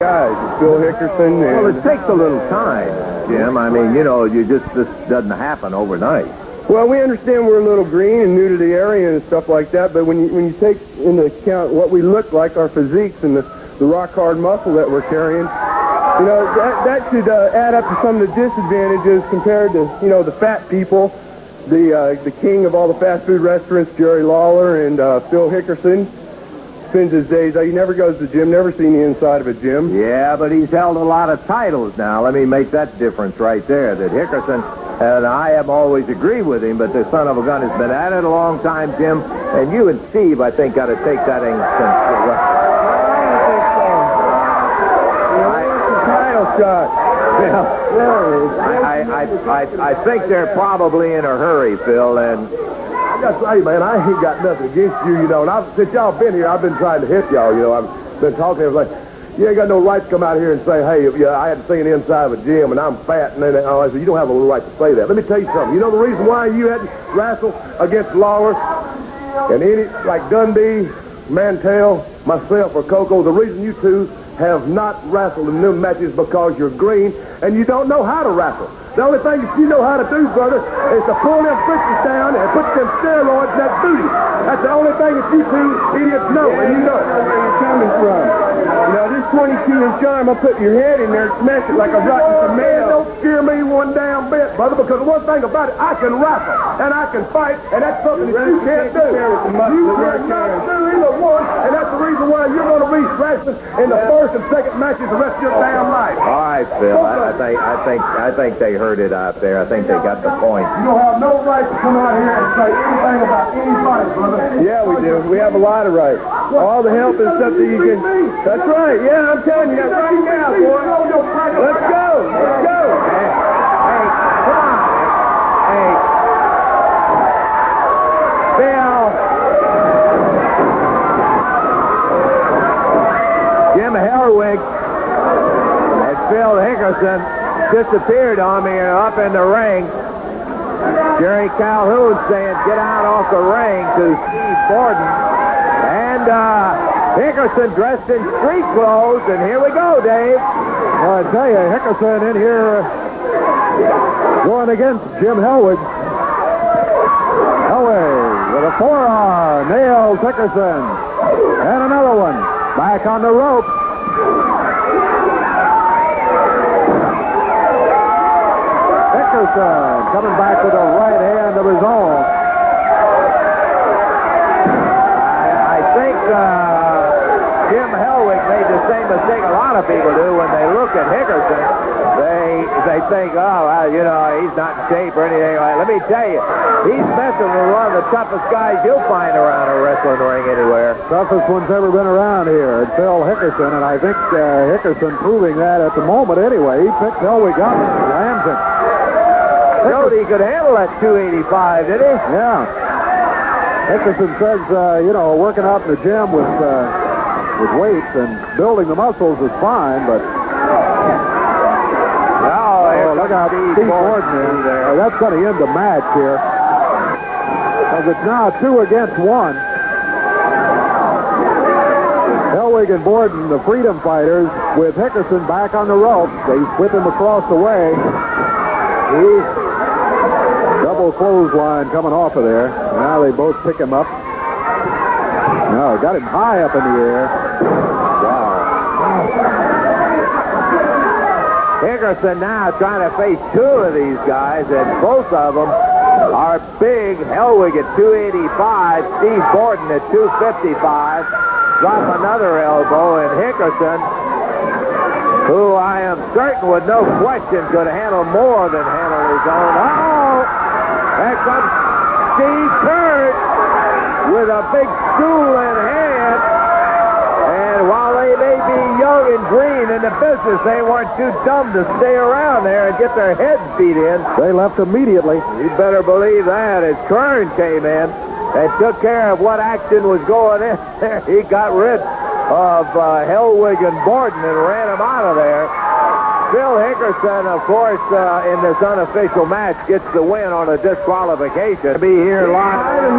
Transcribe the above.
guys. It's Phil Hickerson. Well, it takes a little time, Jim. I mean, this doesn't happen overnight. Well, we understand we're a little green and new to the area and stuff like that, but when you take into account what we look like, our physiques, and the rock-hard muscle that we're carrying, that should add up to some of the disadvantages compared to, the fat people, the king of all the fast food restaurants, Jerry Lawler, and Phil Hickerson. Spends his days, he never goes to the gym, never seen the inside of a gym. Yeah, but he's held a lot of titles now. Let me make that difference right there, that Hickerson, and I have always agreed with him, but the son of a gun has been at it a long time, Jim, and you and Steve, I think, got to take that in. I think they're probably in a hurry, Phil, and hey, man, I ain't got nothing against you, and since y'all been here, I've been trying to hit y'all, I've been talking to everybody. You ain't got no right to come out here and say, hey, I hadn't seen the inside of a gym, and I'm fat, and then I said, you don't have a right to say that. Let me tell you something. You know the reason why you hadn't wrestled against Lawler and any, like Dundee, Mantell, myself, or Coco, the reason you two have not wrestled in them matches because you're green, and you don't know how to wrestle. The only thing that you know how to do, brother, is to pull them bitches down and put them steroids in that booty. That's the only thing that you two idiots know, and you know it. Where you're coming from. This 22-inch arm, I'll put your head in there and smash it like a rotten tomato. Man, don't scare me one damn bit, brother, because the one thing about it, I can wrestle, and I can fight, and that's something that you can't do. You cannot do either one, and that's the reason why you're going to be wrestling in the first and second matches the rest of your damn life. All right, Phil, I think they heard it out there. I think they got the point. You don't have no right to come out here and say anything about anybody, brother. Yeah, we do. We have a lot of rights. All the help and stuff that you can... That's right. Yeah, I'm telling you that right now, boy. Let's go. Let's go. Hey, come on. Hey. Phil. Jim Hellwig and Phil Hickerson disappeared on me up in the ring. Jerry Calhoun saying, get out off the ring to Steve Borden. And Hickerson dressed in street clothes, and here we go, Dave. Well, I tell you, Hickerson in here going against Jim Hellwig. Hellwig with a forearm, nails Hickerson. And another one, back on the rope. Hickerson coming back with a right hand of his own. I think Jim Hellwig made the same mistake a lot of people do when they look at Hickerson. They think, he's not in shape or anything. Let me tell you, he's messing with one of the toughest guys you'll find around a wrestling ring anywhere. Toughest one's ever been around here, Phil Hickerson, and I think Hickerson proving that at the moment anyway. He picked Hellwig up and slams him. Showed he could handle that 285, did he? Yeah. Hickerson says, working out in the gym with weights and building the muscles is fine, but... look out, Steve Borden there. That's going to end the match here. Because it's now 2 against 1. Hellwig and Borden, the freedom fighters, with Hickerson back on the ropes. They whip him across the way. Double clothesline coming off of there. Now they both pick him up. No, got him high up in the air. Wow. Hickerson now trying to face 2 of these guys, and both of them are big. Hellwig at 285, Steve Borden at 255. Drop another elbow, and Hickerson, who I am certain with no question could handle more than handle his own. Oh, there comes Steve Keirn with a big stool in hand. And while they may be young and green in the business, they weren't too dumb to stay around there and get their heads beat in. They left immediately. You better believe that. As Keirn came in and took care of what action was going in there, he got rid of Hellwig and Borden and ran him out of there. Phil Hickerson, of course, in this unofficial match, gets the win on a disqualification. Be here live.